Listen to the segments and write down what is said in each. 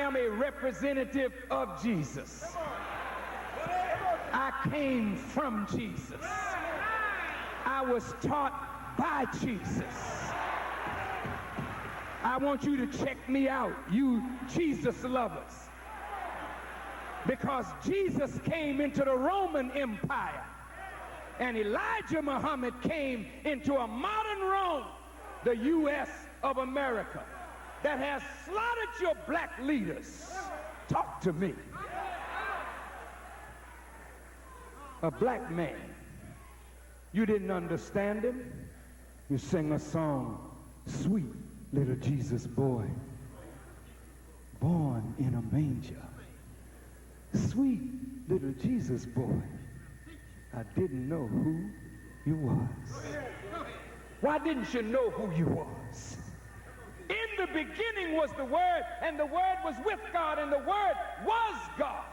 am a representative of Jesus. I came from Jesus. I was taught by Jesus. I want you to check me out, you Jesus lovers. Because Jesus came into the Roman Empire, and Elijah Muhammad came into a modern Rome, the U.S. of America, that has slaughtered your black leaders. Talk to me. A black man, you didn't understand him. You sing a song, sweet little Jesus boy, born in a manger. Sweet little Jesus boy, I didn't know who you was. Why didn't you know who you was? In the beginning was the Word, and the Word was with God, and the Word was God.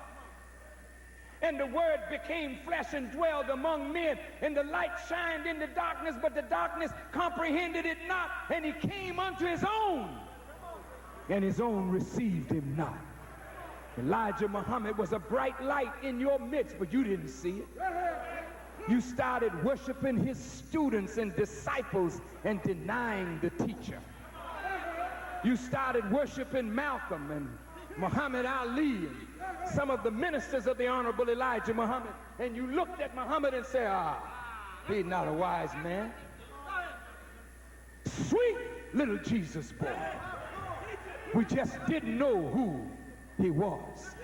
And the Word became flesh and dwelled among men, and the light shined in the darkness, but the darkness comprehended it not, and he came unto his own, and his own received him not. Elijah Muhammad was a bright light in your midst, but you didn't see it. You started worshiping his students and disciples and denying the teacher. You started worshiping Malcolm and Muhammad Ali and some of the ministers of the Honorable Elijah Muhammad, and you looked at Muhammad and said, he's not a wise man. Sweet little Jesus boy. We just didn't know who he was.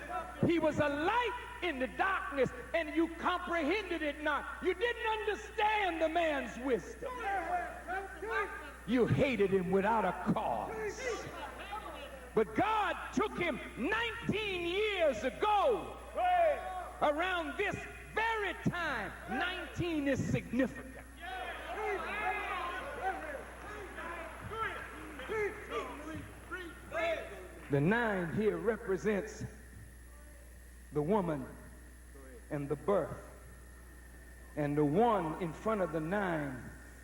He was a light in the darkness, and you comprehended it not. You didn't understand the man's wisdom. You hated him without a cause. But God took him 19 years ago, around this very time. 19 is significant. The 9 here represents the woman and the birth. And the 1 in front of the 9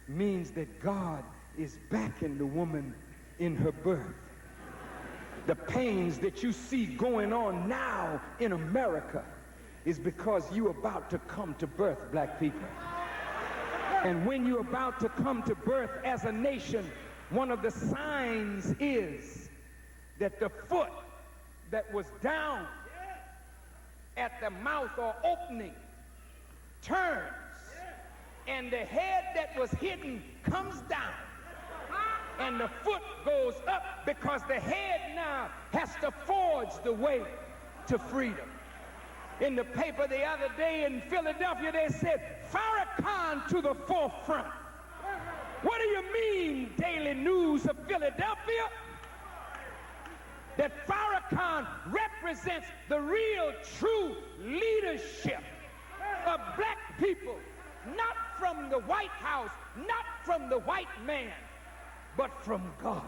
means that God is backing the woman in her birth. The pains that you see going on now in America is because you're about to come to birth, black people. And when you're about to come to birth as a nation, one of the signs is that the foot that was down at the mouth or opening turns, and the head that was hidden comes down, and the foot goes up, because the head now has to forge the way to freedom. In the paper the other day in Philadelphia, they said, Farrakhan to the forefront. What do you mean, Daily News of Philadelphia? That Farrakhan represents the real, true leadership of black people, not from the White House, not from the white man, but from God.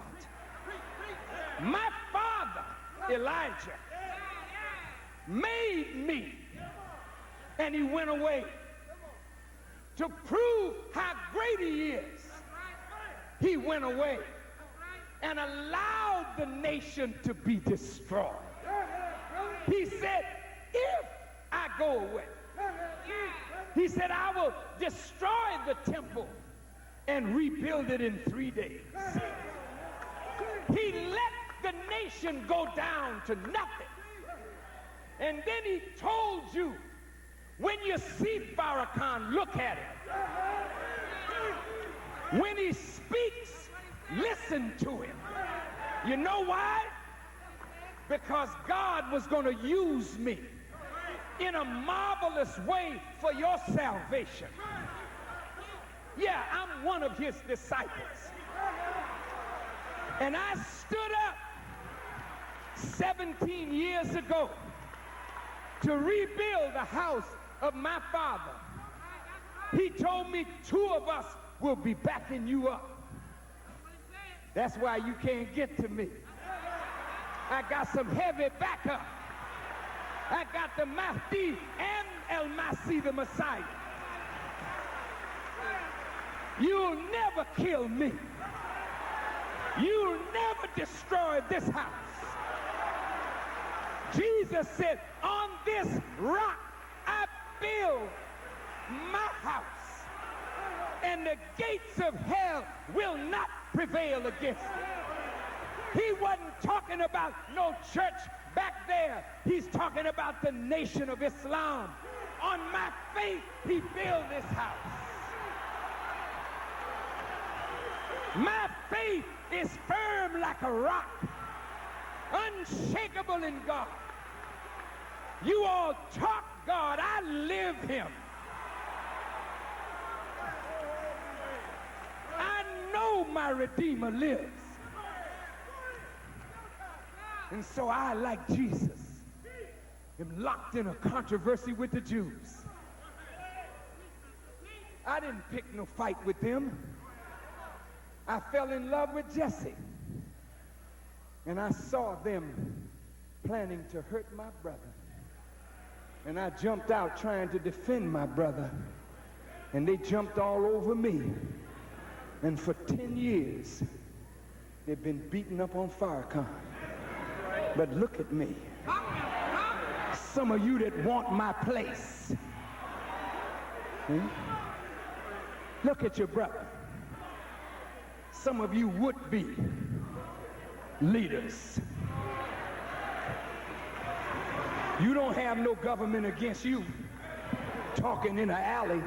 My father, Elijah, made me, and he went away to prove how great he is. He went away and allowed the nation to be destroyed. He said, if I go away, he said, I will destroy the temple and rebuild it in 3 days. He let the nation go down to nothing. And then he told you, when you see Farrakhan, look at him. When he speaks, listen to him. You know why? Because God was going to use me in a marvelous way for your salvation. Yeah, I'm one of his disciples. And I stood up 17 years ago to rebuild the house of my father. He told me 2 of us will be backing you up. That's why you can't get to me. I got some heavy backup. I got the Mahdi and El-Masih, the Messiah. You'll never kill me. You'll never destroy this house. Jesus said, on this rock I build my house, and the gates of hell will not prevail against it. He wasn't talking about no church back there. He's talking about the nation of Islam. On my faith, he built this house. My faith is firm like a rock, unshakable in God. You all talk God, I live him. I know my Redeemer lives. And so I, like Jesus, am locked in a controversy with the Jews. I didn't pick no fight with them. I fell in love with Jesse. And I saw them planning to hurt my brother. And I jumped out trying to defend my brother. And they jumped all over me. And for 10 years, they've been beating up on Farrakhan. But look at me. Some of you that want my place. Look at your brother. Some of you would-be leaders. You don't have no government against you talking in an alley.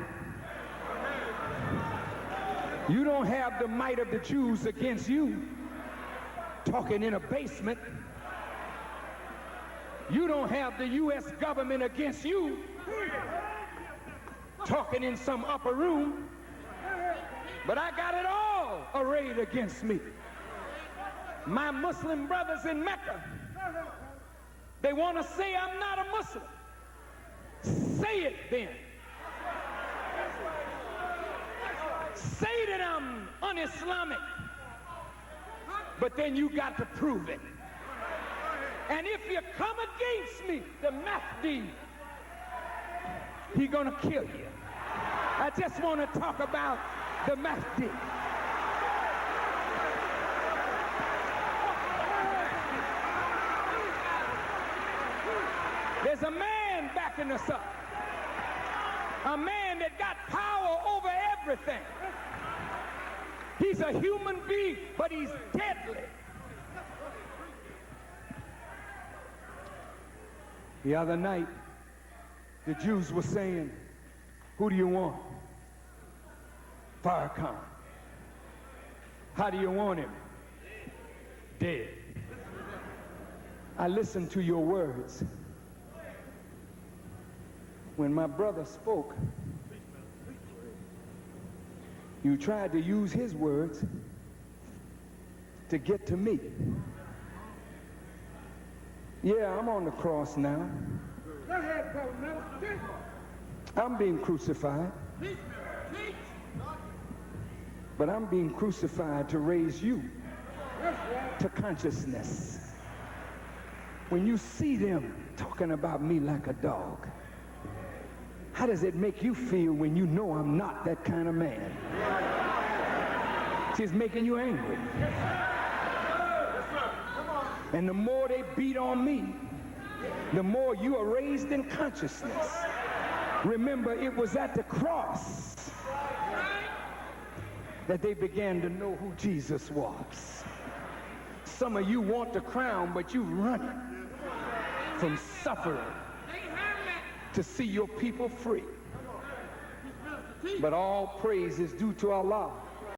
You don't have the might of the Jews against you talking in a basement. You don't have the U.S. government against you talking in some upper room. But I got it all arrayed against me. My Muslim brothers in Mecca, they want to say I'm not a Muslim. Say it then. Say that I'm un-Islamic. But then you got to prove it. And if you come against me, the Mahdi, he's going to kill you. I just want to talk about the Mahdi. There's a man backing us up. A man that got power over everything. He's a human being, but he's deadly. The other night, the Jews were saying, who do you want? Farrakhan. How do you want him? Dead. I listened to your words. When my brother spoke, you tried to use his words to get to me. Yeah, I'm on the cross now. I'm being crucified. But I'm being crucified to raise you to consciousness. When you see them talking about me like a dog, how does it make you feel when you know I'm not that kind of man? It's making you angry. And the more they beat on me, the more you are raised in consciousness. Remember, it was at the cross that they began to know who Jesus was. Some of you want the crown, but you run from suffering to see your people free. But all praise is due to Allah.